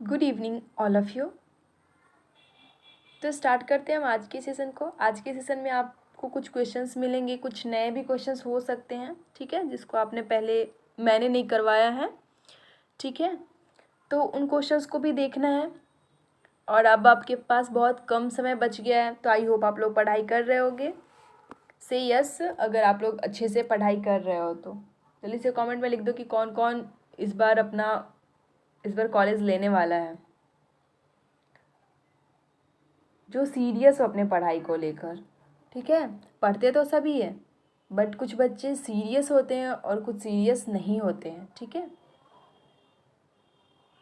Good evening all of you. तो start करते हैं हम आज के सेशन को। आज के सेशन में आपको कुछ क्वेश्चंस मिलेंगे, कुछ नए भी क्वेश्चंस हो सकते हैं, ठीक है, जिसको आपने पहले मैंने नहीं करवाया है, ठीक है। तो उन क्वेश्चंस को भी देखना है। और अब आपके पास बहुत कम समय बच गया है, तो आई होप आप लोग पढ़ाई कर रहे होगे। से यस अगर आप लोग अच्छे से पढ़ाई कर रहे हो तो जल्दी से कमेंट में लिख दो कि कौन कौन इस बार कॉलेज लेने वाला है, जो सीरियस हो अपने पढ़ाई को लेकर, ठीक है। पढ़ते तो सभी है, बट कुछ बच्चे सीरियस होते हैं और कुछ सीरियस नहीं होते हैं, ठीक है।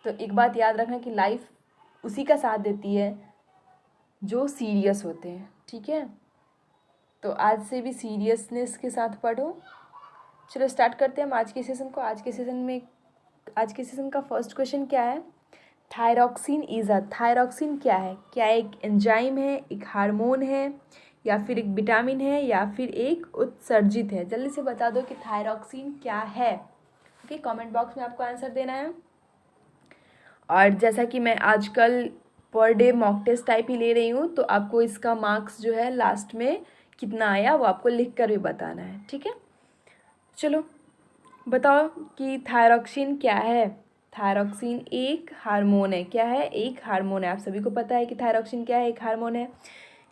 तो एक बात याद रखना कि लाइफ उसी का साथ देती है जो सीरियस होते हैं, ठीक है। तो आज से भी सीरियसनेस के साथ पढ़ो। चलो स्टार्ट करते हैं हम आज के सेशन को। आज के सेशन का फर्स्ट क्वेश्चन क्या है? थायरॉक्सिन क्या है? क्या एक एंजाइम है, एक हार्मोन है, या फिर एक विटामिन है, या फिर एक उत्सर्जित है? जल्दी से बता दो कि थायरॉक्सिन क्या है। ओके, कमेंट बॉक्स में आपको आंसर देना है। और जैसा कि मैं आजकल per day mock test type ही ले रही हूँ, तो आपको इसका मार्क्स जो है लास्ट में कितना आया वो आपको लिख कर भी बताना है, ठीक है। चलो बताओ कि थायरॉक्सिन क्या है। थायरॉक्सिन एक हार्मोन है। क्या है? एक हार्मोन है। आप सभी को पता है कि थायरॉक्सिन क्या है, एक हार्मोन है।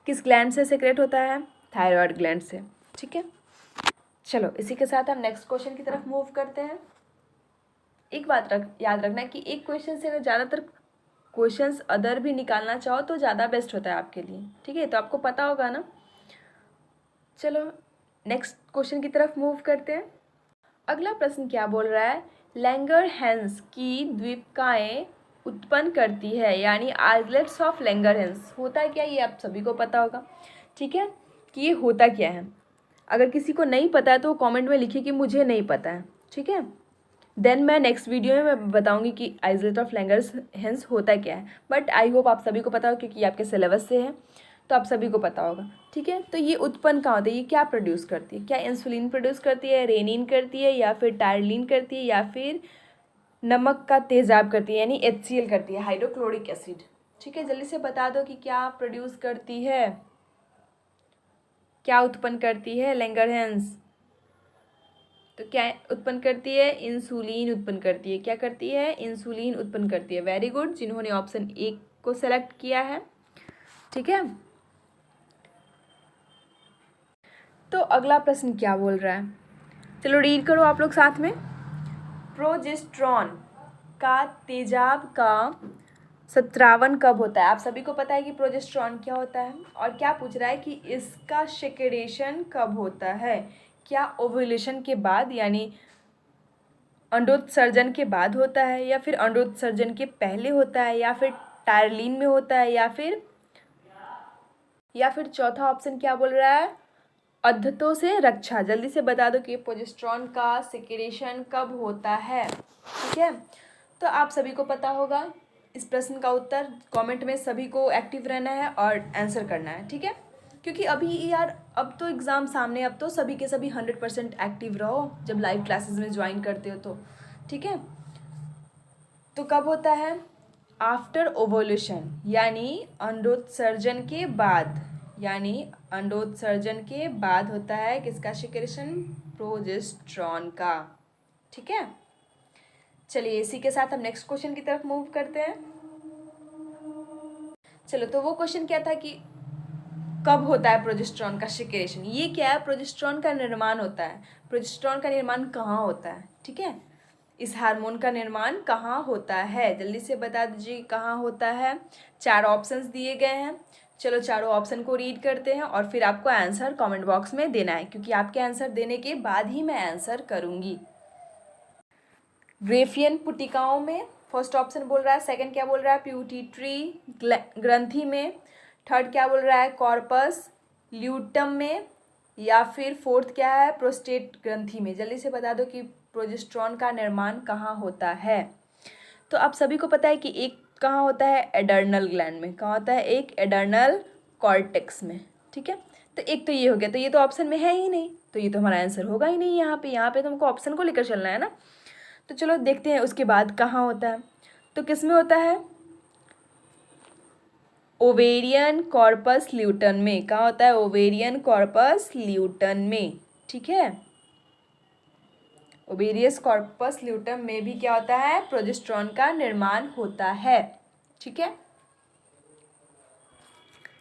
किस ग्लैंड से सेक्रेट होता है? थायराइड ग्लैंड से, ठीक है। चलो इसी के साथ हम नेक्स्ट क्वेश्चन की तरफ मूव करते हैं। एक बात याद रखना कि एक क्वेश्चन से अगर ज़्यादातर क्वेश्चंस अदर भी निकालना चाहो तो ज़्यादा बेस्ट होता है आपके लिए, ठीक है। तो आपको पता होगा ना। चलो नेक्स्ट क्वेश्चन की तरफ मूव करते हैं। अगला प्रश्न क्या बोल रहा है? लैंगरहैंस की द्वीपकाएँ उत्पन्न करती है, यानी आइलैंड्स ऑफ लैंगरहैंस होता है क्या? ये आप सभी को पता होगा, ठीक है, कि ये होता क्या है। अगर किसी को नहीं पता है तो कमेंट में लिखिए कि मुझे नहीं पता है, ठीक है। देन मैं नेक्स्ट वीडियो में मैं बताऊंगी कि आइलैंड ऑफ लैंगरहैंस होता क्या है। बट आई होप आप सभी को पता हो, क्योंकि आपके सिलेबस से है तो आप सभी को पता होगा, ठीक है। तो ये उत्पन्न कहाँ होता है? ये क्या प्रोड्यूस करती है? क्या इंसुलिन प्रोड्यूस करती है, रेनिन करती है, या फिर टायरलिन करती है, या फिर नमक का तेजाब करती है, यानी HCl करती है, हाइड्रोक्लोरिक एसिड, ठीक है। जल्दी से बता दो कि क्या प्रोड्यूस करती है, क्या उत्पन्न करती है लैंगरहैंस? तो क्या उत्पन्न करती है? इंसुलिन उत्पन्न करती है। क्या करती है? इंसुलिन उत्पन्न करती है। वेरी गुड, जिन्होंने ऑप्शन 1 को सेलेक्ट किया है, ठीक है। तो अगला प्रश्न क्या बोल रहा है? चलो रीड करो आप लोग साथ में। प्रोजेस्टेरॉन का तेजाब का स्रावन कब होता है? आप सभी को पता है कि प्रोजेस्टेरॉन क्या होता है। और क्या पूछ रहा है कि इसका सेक्रेशन कब होता है? क्या ओव्यूलेशन के बाद, यानी अंडोत्सर्जन के बाद होता है, या फिर अंडोत्सर्जन के पहले होता है, या फिर टायरलिन में होता है, या फिर चौथा ऑप्शन क्या बोल रहा है? अद्धतों से रक्षा। जल्दी से बता दो कि प्रोजेस्टेरॉन का सेक्रेशन कब होता है, ठीक है। तो आप सभी को पता होगा इस प्रश्न का उत्तर। कमेंट में सभी को एक्टिव रहना है और आंसर करना है, ठीक है। क्योंकि अभी यार अब तो एग्ज़ाम सामने, अब तो सभी के सभी 100% एक्टिव रहो जब लाइव क्लासेस में ज्वाइन करते हो तो, ठीक है। तो कब होता है? आफ्टर ओवोल्यूशन, यानी अंडोत्सर्जन के बाद, होता है किसका सेक्रेशन? प्रोजेस्टेरॉन का, ठीक है। चलिए इसी के साथ हम नेक्स्ट क्वेश्चन की तरफ मूव करते हैं। चलो तो वो क्वेश्चन क्या था कि कब होता है प्रोजेस्टेरॉन का सेक्रेशन? ये क्या है? प्रोजेस्टेरॉन का निर्माण होता है। प्रोजेस्टेरॉन का निर्माण कहाँ होता है, ठीक है। इस हार्मोन का निर्माण कहाँ होता है? जल्दी से बता दीजिए कहाँ होता है। 4 ऑप्शंस दिए गए हैं। चलो चारों ऑप्शन को रीड करते हैं और फिर आपको आंसर कमेंट बॉक्स में देना है, क्योंकि आपके आंसर देने के बाद ही मैं आंसर करूँगी। ग्रेफियन पुटिकाओं में फर्स्ट ऑप्शन बोल रहा है। सेकंड क्या बोल रहा है? प्यूटिट्री ग्रंथि में। थर्ड क्या बोल रहा है? कॉर्पस ल्यूटम में। या फिर फोर्थ क्या है? प्रोस्टेट ग्रंथि में। जल्दी से बता दो कि प्रोजेस्टेरॉन का निर्माण कहाँ होता है। तो आप सभी को पता है कि एक कहाँ होता है? एडर्नल ग्लैंड में। कहाँ होता है? एक एडर्नल कॉर्टेक्स में, ठीक है। तो एक तो ये हो गया, तो ये तो ऑप्शन में है ही नहीं, तो ये तो हमारा आंसर होगा ही नहीं। यहाँ पे तो हमको ऑप्शन को लेकर चलना है ना। तो चलो देखते हैं उसके बाद कहाँ होता है। तो किस में होता है? ओवेरियन कॉर्पस ल्यूटन में। कहाँ होता है? ओवेरियन कॉर्पस ल्यूटन में, ठीक है। ओवेरियस कॉर्पस ल्यूटम में भी क्या होता है? प्रोजेस्टेरॉन का निर्माण होता है, ठीक है।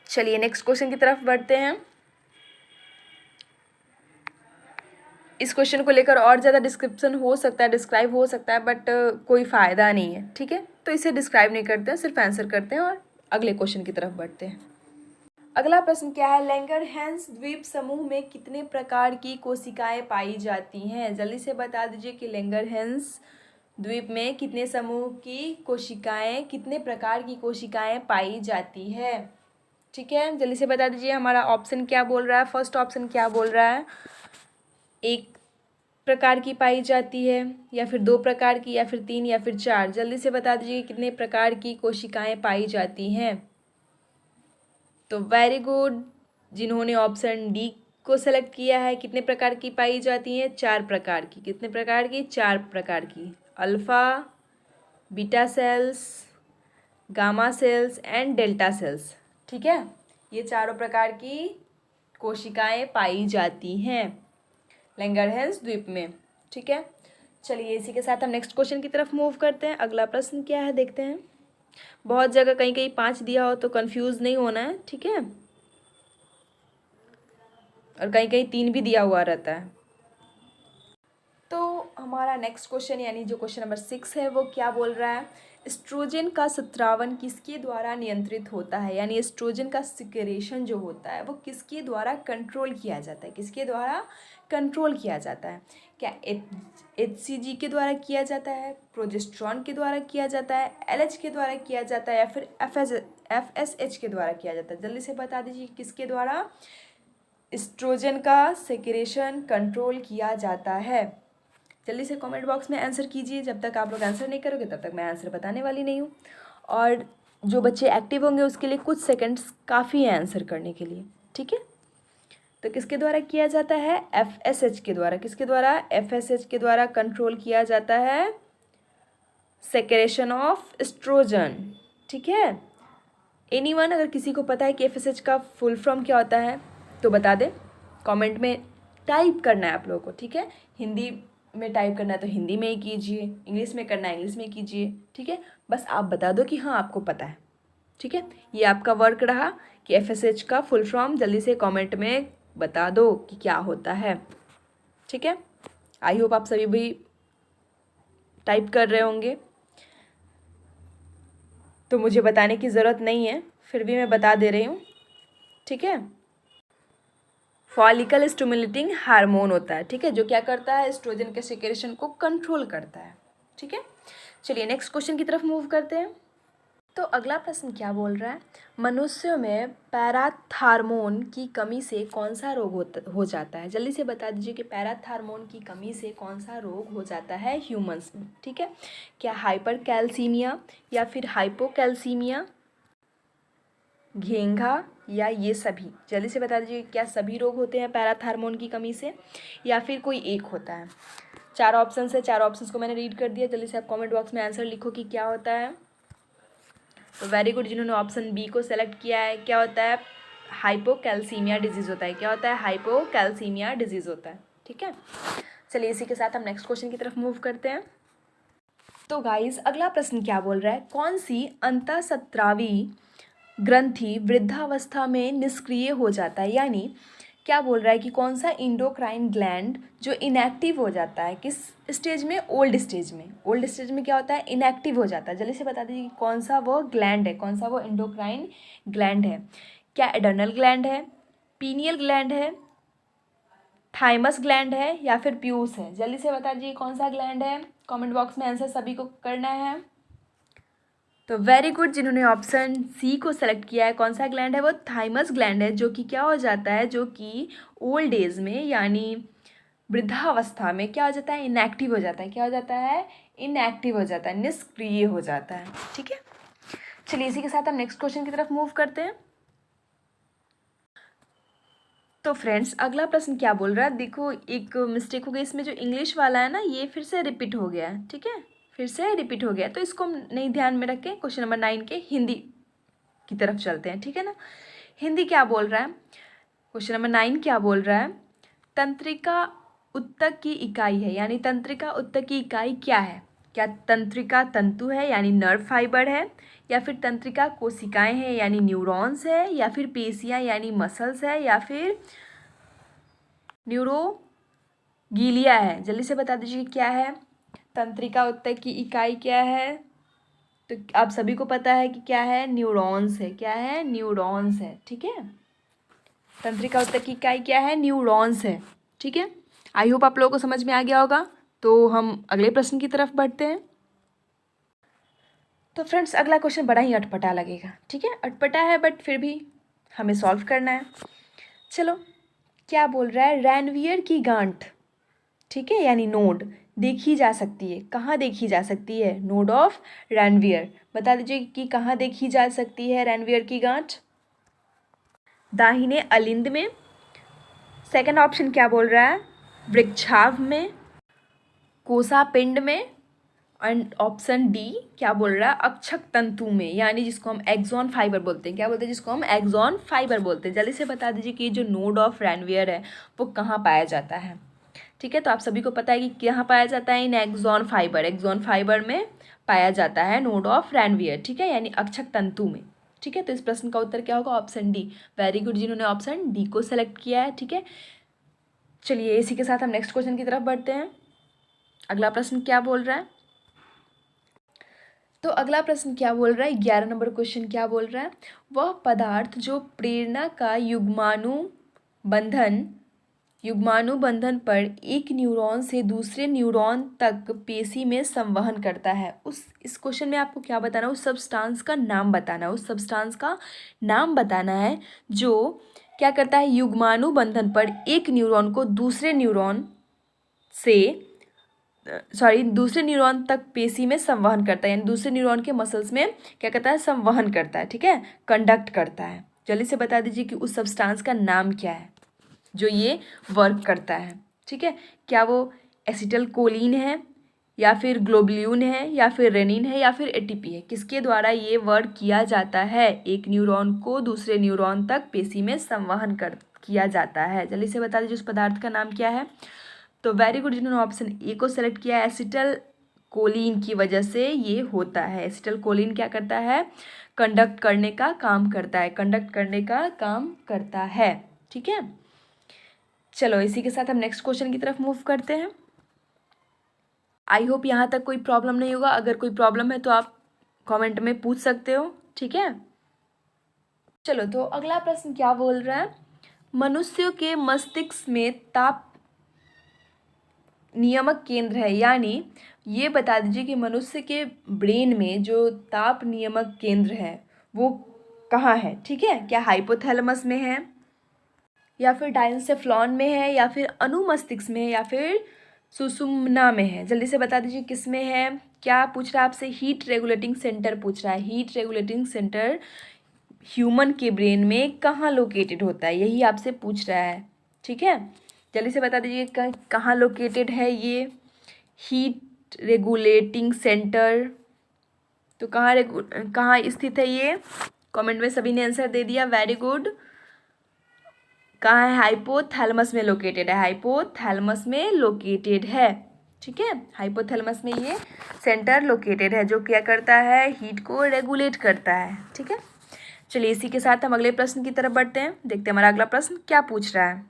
चलिए नेक्स्ट क्वेश्चन की तरफ बढ़ते हैं। इस क्वेश्चन को लेकर और ज़्यादा डिस्क्रिप्शन हो सकता है, डिस्क्राइब हो सकता है, बट कोई फ़ायदा नहीं है, ठीक है। तो इसे डिस्क्राइब नहीं करते हैं, सिर्फ आंसर करते हैं और अगले क्वेश्चन की तरफ बढ़ते हैं। अगला प्रश्न क्या है? लैंगरहैंस द्वीप समूह में कितने प्रकार की कोशिकाएं पाई जाती हैं? जल्दी से बता दीजिए कि लैंगरहैंस द्वीप में कितने समूह की कोशिकाएं, कितने प्रकार की कोशिकाएं पाई जाती है, ठीक है। जल्दी से बता दीजिए हमारा ऑप्शन क्या बोल रहा है। फर्स्ट ऑप्शन क्या बोल रहा है? एक प्रकार की पाई जाती है, या फिर दो प्रकार की, या फिर तीन, या फिर चार। जल्दी से बता दीजिए कितने प्रकार की कोशिकाएं पाई जाती हैं। तो वेरी गुड, जिन्होंने ऑप्शन डी को सेलेक्ट किया है। कितने प्रकार की पाई जाती हैं? चार प्रकार की। कितने प्रकार की? चार प्रकार की। Alpha, beta cells, gamma cells and delta cells, ठीक है। ये चारों प्रकार की कोशिकाएं पाई जाती हैं लैंगरहैंस द्वीप में, ठीक है। चलिए इसी के साथ हम नेक्स्ट क्वेश्चन की तरफ मूव करते हैं। अगला प्रश्न क्या है देखते हैं। बहुत जगह कहीं कहीं 5 दिया हो तो कंफ्यूज नहीं होना है, ठीक है। और कहीं कहीं 3 भी दिया हुआ रहता है। तो हमारा नेक्स्ट क्वेश्चन यानी जो क्वेश्चन नंबर 6 है वो क्या बोल रहा है? एस्ट्रोजन का स्रावन किसके द्वारा नियंत्रित होता है? यानी एस्ट्रोजन का सिक्रेशन जो होता है वो किसके द्वारा कंट्रोल किया जाता है? किसके द्वारा कंट्रोल किया जाता है? क्या HCG के द्वारा किया जाता है, प्रोजेस्टेरॉन के द्वारा किया जाता है, LH के द्वारा किया जाता है, या फिर FSH के द्वारा किया जाता है? जल्दी से बता दीजिए किसके द्वारा एस्ट्रोजन का सिक्रेशन कंट्रोल किया जाता है। जल्दी से कमेंट बॉक्स में आंसर कीजिए। जब तक आप लोग आंसर नहीं करोगे तब तक मैं आंसर बताने वाली नहीं हूँ। और जो बच्चे एक्टिव होंगे उसके लिए कुछ सेकंड्स काफ़ी है आंसर करने के लिए, ठीक है। तो किसके द्वारा किया जाता है? FSH के द्वारा। किसके द्वारा? FSH के द्वारा कंट्रोल किया जाता है सेक्रेशन ऑफ एस्ट्रोजन, ठीक है। एनीवन अगर किसी को पता है कि FSH का फुल फॉर्म क्या होता है तो बता दें। कमेंट में टाइप करना है आप लोगों को, ठीक है। हिंदी में टाइप करना है तो हिंदी में ही कीजिए, इंग्लिश में करना है इंग्लिश में कीजिए, ठीक है। बस आप बता दो कि हाँ आपको पता है, ठीक है। ये आपका वर्क रहा कि FSH का फुल फॉर्म जल्दी से कमेंट में बता दो कि क्या होता है, ठीक है। आई होप आप सभी भी टाइप कर रहे होंगे, तो मुझे बताने की ज़रूरत नहीं है, फिर भी मैं बता दे रही हूँ, ठीक है। फॉलिकल स्टिमुलेटिंग हार्मोन होता है, ठीक है, जो क्या करता है? एस्ट्रोजन के सिक्रेशन को कंट्रोल करता है, ठीक है। चलिए नेक्स्ट क्वेश्चन की तरफ मूव करते हैं। तो अगला प्रश्न क्या बोल रहा है? मनुष्यों में पैराथार्मोन की कमी से कौन सा रोग हो जाता है? जल्दी से बता दीजिए कि पैराथार्मोन की कमी से कौन सा रोग हो जाता है ह्यूमंस में, ठीक है। क्या हाइपर कैल्सीमिया, या फिर हाइपोकैल्सीमिया, घेंघा, या ये सभी? जल्दी से बता दीजिए क्या सभी रोग होते हैं पैराथार्मोन की कमी से, या फिर कोई एक होता है? चार ऑप्शन है, चार ऑप्शंस को मैंने रीड कर दिया। जल्दी से आप कमेंट बॉक्स में आंसर लिखो कि क्या होता है। तो वेरी गुड, जिन्होंने ऑप्शन बी को सेलेक्ट किया है। क्या होता है? हाइपोकैल्सीमिया डिजीज़ होता है। क्या होता है? हाइपोकैल्सीमिया डिजीज़ होता है, ठीक है। चलिए इसी के साथ हम नेक्स्ट क्वेश्चन की तरफ मूव करते हैं। तो गाइस अगला प्रश्न क्या बोल रहा है? कौन सी अंतःस्रावी ग्रंथि वृद्धावस्था में निष्क्रिय हो जाता है? यानी क्या बोल रहा है कि कौन सा इंडोक्राइन ग्लैंड जो इनएक्टिव हो जाता है, किस स्टेज में? ओल्ड स्टेज में। ओल्ड स्टेज में क्या होता है? इनएक्टिव हो जाता है। जल्दी से बता दीजिए कौन सा वो ग्लैंड है, कौन सा वो इंडोक्राइन ग्लैंड है। क्या एड्रेनल ग्लैंड है, पीनियल ग्लैंड है, थाइमस ग्लैंड है, या फिर प्यूस है? जल्दी से बता दीजिए कौन सा ग्लैंड है। कमेंट बॉक्स में आंसर सभी को करना है। तो वेरी गुड, जिन्होंने ऑप्शन सी को सेलेक्ट किया है। कौन सा ग्लैंड है? वो थाइमस ग्लैंड है, जो कि क्या हो जाता है? जो कि ओल्ड एज में यानी वृद्धावस्था में क्या हो जाता है? इनएक्टिव हो जाता है। क्या हो जाता है? इनएक्टिव हो जाता है, निष्क्रिय हो जाता है, ठीक है। चलिए इसी के साथ हम नेक्स्ट क्वेश्चन की तरफ मूव करते हैं। तो फ्रेंड्स अगला प्रश्न क्या बोल रहा है? देखो एक मिस्टेक हो गई इसमें, जो इंग्लिश वाला है ना ये फिर से रिपीट हो गया है, ठीक है, फिर से रिपीट हो गया, तो इसको नहीं ध्यान में रखें। क्वेश्चन नंबर 9 के हिंदी की तरफ चलते हैं, ठीक है ना। हिंदी क्या बोल रहा है, क्वेश्चन नंबर 9 क्या बोल रहा है, तंत्रिका उत्तक की इकाई है, यानी तंत्रिका उत्तक की इकाई क्या है। क्या तंत्रिका तंतु है यानी नर्व फाइबर है, या फिर तंत्रिका कोशिकाएं हैं यानी न्यूरॉन्स है, या फिर पेशियां यानी मसल्स है, या फिर न्यूरोगिलिया है। जल्दी से बता दीजिए क्या है, तंत्रिका उत्तक की इकाई क्या है। तो आप सभी को पता है कि क्या है, न्यूरॉन्स है। क्या है, न्यूरॉन्स है, ठीक है। तंत्रिका उत्तक की इकाई क्या है, न्यूरॉन्स है, ठीक है। आई होप आप लोगों को समझ में आ गया होगा। तो हम अगले प्रश्न की तरफ बढ़ते हैं। तो फ्रेंड्स अगला क्वेश्चन बड़ा ही अटपटा लगेगा, ठीक है, अटपटा है बट फिर भी हमें सॉल्व करना है। चलो, क्या बोल रहा है, रैनवियर की गांठ, ठीक है, यानी नोड देखी जा सकती है। कहाँ देखी जा सकती है, नोड ऑफ रैनवियर। बता दीजिए कि कहाँ देखी जा सकती है रैनवियर की गांठ। दाहिने अलिंद में, सेकंड ऑप्शन क्या बोल रहा है, वृक्षाभ में, कोसा पिंड में, एंड ऑप्शन डी क्या बोल रहा है, अक्षक तंतु में, यानी जिसको हम एक्सॉन फाइबर बोलते हैं। क्या बोलते हैं, जिसको हम एक्सॉन फाइबर बोलते हैं। जल्दी से बता दीजिए कि जो नोड ऑफ रैनवियर है वो कहाँ पाया जाता है, ठीक है। तो आप सभी को पता है कि कहाँ पाया जाता है, इन एक्सॉन फाइबर, एक्सॉन फाइबर में पाया जाता है नोड ऑफ रैनवियर, ठीक है, यानी अक्षक तंतु में, ठीक है। तो इस प्रश्न का उत्तर क्या होगा, ऑप्शन डी। वेरी गुड जिन्होंने ऑप्शन डी को सेलेक्ट किया है, ठीक है। चलिए इसी के साथ हम नेक्स्ट क्वेश्चन की तरफ बढ़ते हैं। अगला प्रश्न क्या बोल रहा है, तो अगला प्रश्न क्या बोल रहा है, 11 नंबर क्वेश्चन क्या बोल रहा है, वह पदार्थ जो प्रेरणा का युग्मानुबंधन पर एक न्यूरॉन से दूसरे न्यूरॉन तक पेशी में संवहन करता है। इस क्वेश्चन में आपको क्या बताना है, उस सब्सटेंस का नाम बताना है। उस सब्सटेंस का नाम बताना है जो क्या करता है, युग्मानुबंधन पर एक न्यूरॉन को दूसरे न्यूरॉन तक पेशी में संवहन करता है, यानी दूसरे न्यूरॉन के मसल्स में क्या करता है, संवहन करता है, ठीक है, कंडक्ट करता है। जल्दी से बता दीजिए कि उस सब्सटेंस का नाम क्या है जो ये वर्क करता है, ठीक है। क्या वो एसिटिलकोलिन है, या फिर ग्लोबुलिन है, या फिर रेनिन है, या फिर एटीपी है। किसके द्वारा ये वर्क किया जाता है, एक न्यूरॉन को दूसरे न्यूरॉन तक पेशी में संवहन किया जाता है। जल्दी से बता दीजिए उस पदार्थ का नाम क्या है। तो वेरी गुड जिन्होंने ऑप्शन ए को सेलेक्ट किया, एसिटिलकोलिन की वजह से ये होता है। एसिटिलकोलिन क्या करता है, कंडक्ट करने का काम करता है, कंडक्ट करने का काम करता है, ठीक है। चलो इसी के साथ हम नेक्स्ट क्वेश्चन की तरफ मूव करते हैं। आई होप यहाँ तक कोई प्रॉब्लम नहीं होगा। अगर कोई प्रॉब्लम है तो आप कमेंट में पूछ सकते हो, ठीक है। चलो तो अगला प्रश्न क्या बोल रहा है, मनुष्यों के मस्तिष्क में ताप नियामक केंद्र है, यानी ये बता दीजिए कि मनुष्य के ब्रेन में जो ताप नियामक केंद्र है वो कहाँ है, ठीक है। क्या हाइपोथैलेमस में है, या फिर डाइनसेफ्लॉन में है, या फिर अनुमस्तिष्क में है, या फिर सुषुम्ना में है। जल्दी से बता दीजिए किस में है। क्या पूछ रहा है आपसे, हीट रेगुलेटिंग सेंटर पूछ रहा है। हीट रेगुलेटिंग सेंटर ह्यूमन के ब्रेन में कहाँ लोकेटेड होता है, यही आपसे पूछ रहा है, ठीक है। जल्दी से बता दीजिए कहाँ लोकेटेड है ये हीट रेगुलेटिंग सेंटर। तो कहाँ स्थित है ये, कमेंट में सभी ने आंसर दे दिया, वेरी गुड। कहाँ है, हाइपोथैलेमस में लोकेटेड है, हाइपोथैलेमस में लोकेटेड है, ठीक है। हाइपोथैलेमस में ये सेंटर लोकेटेड है जो क्या करता है, हीट को रेगुलेट करता है, ठीक है। चलिए इसी के साथ हम अगले प्रश्न की तरफ बढ़ते हैं, देखते हैं हमारा अगला प्रश्न क्या पूछ रहा है।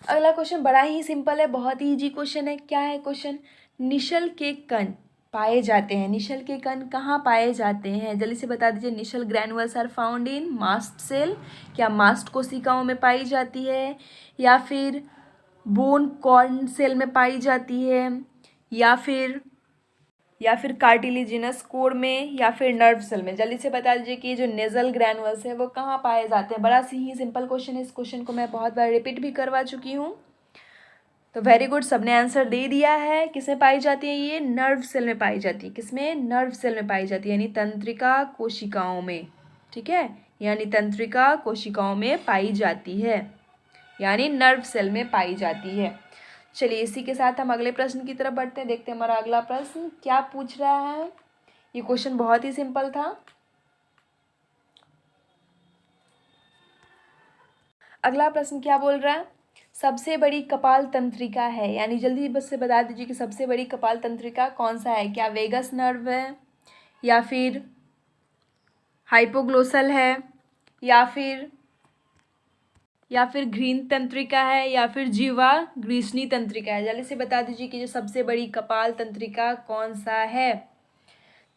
अगला क्वेश्चन बड़ा ही सिंपल है, बहुत ही इजी क्वेश्चन है। क्या है क्वेश्चन, निशल के कण पाए जाते हैं। निशल के कण कहाँ पाए जाते हैं, जल्दी से बता दीजिए। Nissl granules are found in mast cell, क्या मास्ट कोशिकाओं में पाई जाती है, या फिर बोन कॉर्न सेल में पाई जाती है, या फिर कार्टिलेजिनस कोर में, या फिर नर्व सेल में। जल्दी से बता दीजिए कि जो नेजल ग्रैनुअल्स है वो कहाँ पाए जाते हैं। बड़ा सी ही सिंपल क्वेश्चन है, इस क्वेश्चन को मैं बहुत बार रिपीट भी करवा चुकी हूँ। तो वेरी गुड, सबने आंसर दे दिया है। किसमें पाई जाती है, ये नर्व सेल में पाई जाती है। किसमें, नर्व सेल में पाई जाती है, यानी तंत्रिका कोशिकाओं में, ठीक है, यानी तंत्रिका कोशिकाओं में पाई जाती है, यानी नर्व सेल में पाई जाती है। चलिए इसी के साथ हम अगले प्रश्न की तरफ बढ़ते हैं, देखते हैं हमारा अगला प्रश्न क्या पूछ रहा है। ये क्वेश्चन बहुत ही सिंपल था। अगला प्रश्न क्या बोल रहा है, सबसे बड़ी कपाल तंत्रिका है, यानी जल्दी बस से बता दीजिए कि सबसे बड़ी कपाल तंत्रिका कौन सा है। क्या वेगस नर्व है, या फिर हाइपोग्लोसल है, या फिर घ्रीण तंत्रिका है, या फिर जीवा ग्रीष्णी तंत्रिका है। जल्दी से बता दीजिए कि जो सबसे बड़ी कपाल तंत्रिका कौन सा है।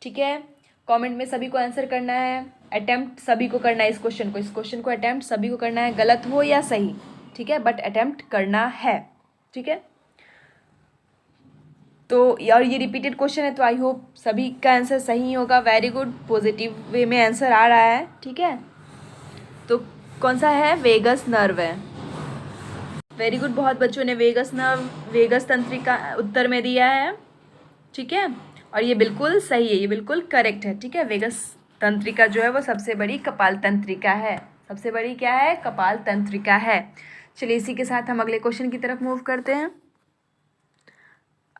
ठीक है, कमेंट में सभी को आंसर करना है, अटेम्प्ट सभी को करना है इस क्वेश्चन को अटेम्प्ट सभी को करना है, गलत हो या सही, ठीक है, बट अटेम्प्ट करना है। ठीक है, तो और ये रिपीटेड क्वेश्चन है, तो आई होप सभी का आंसर सही होगा। वेरी गुड, पॉजिटिव वे में आंसर आ रहा है। ठीक है, तो कौन सा है, वेगस नर्व है। वेरी गुड, बहुत बच्चों ने वेगस नर्व, वेगस तंत्रिका उत्तर में दिया है। ठीक है, और ये बिल्कुल सही है, ये बिल्कुल करेक्ट है। ठीक है, वेगस तंत्रिका जो है वो सबसे बड़ी कपाल तंत्रिका है। सबसे बड़ी क्या है, कपाल तंत्रिका है। चलिए इसी के साथ हम अगले क्वेश्चन की तरफ मूव करते हैं।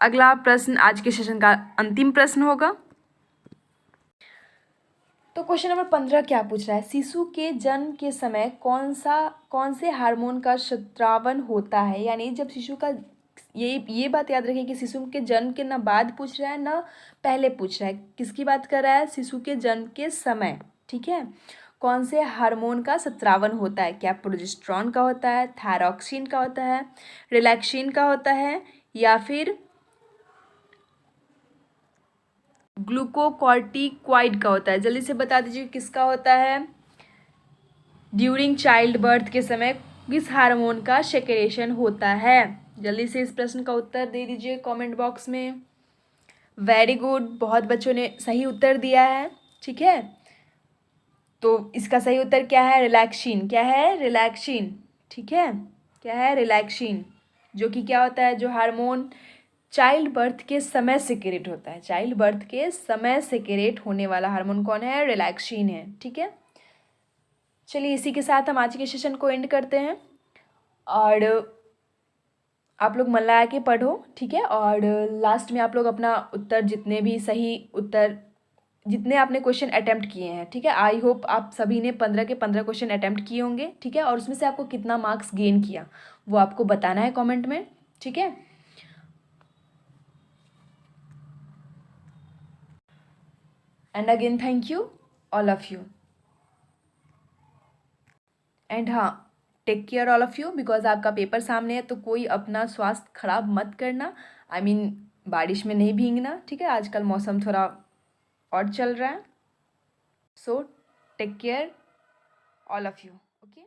अगला प्रश्न आज के सेशन का अंतिम प्रश्न होगा। तो क्वेश्चन नंबर 15 क्या पूछ रहा है, शिशु के जन्म के समय कौन से हार्मोन का स्रावन होता है। यानी जब शिशु का, ये बात याद रखिए कि शिशु के जन्म के ना बाद पूछ रहा है ना पहले पूछ रहा है, किसकी बात कर रहा है, शिशु के जन्म के समय। ठीक है, कौन से हार्मोन का स्रावन होता है। क्या प्रोजेस्टेरॉन का होता है, थायरॉक्सिन का होता है, रिलैक्सिन का होता है, या फिर ग्लूकोकॉर्टिकॉइड का होता है। जल्दी से बता दीजिए किसका होता है। ड्यूरिंग चाइल्ड बर्थ के समय किस हार्मोन का सेक्रेशन होता है। जल्दी से इस प्रश्न का उत्तर दे दीजिए कमेंट बॉक्स में। वेरी गुड, बहुत बच्चों ने सही उत्तर दिया है। ठीक है, तो इसका सही उत्तर क्या है, रिलैक्सिन। क्या है, रिलैक्सिन। ठीक है, क्या है, रिलैक्सिन, जो कि क्या होता है, जो हार्मोन चाइल्ड बर्थ के समय सिक्रेट होता है। चाइल्ड बर्थ के समय सिक्रेट होने वाला हार्मोन कौन है, रिलैक्सिन है। ठीक है, चलिए इसी के साथ हम आज के सेशन को एंड करते हैं, और आप लोग मन लगा के पढ़ो। ठीक है, और लास्ट में आप लोग अपना उत्तर, जितने भी सही उत्तर, जितने आपने क्वेश्चन अटेम्प्ट किए हैं, ठीक है, आई होप आप सभी ने 15 के 15 क्वेश्चन अटेम्प्ट किए होंगे। ठीक है, और उसमें से आपको कितना मार्क्स गेन किया वो आपको बताना है कमेंट में। ठीक है, and again thank you all of you, and हाँ, take care all of you, because आपका पेपर सामने है, तो कोई अपना स्वास्थ्य खराब मत करना। आई मीन बारिश में नहीं भीगना। ठीक है, आजकल मौसम थोड़ा और चल रहा है, so take care all of you. Okay.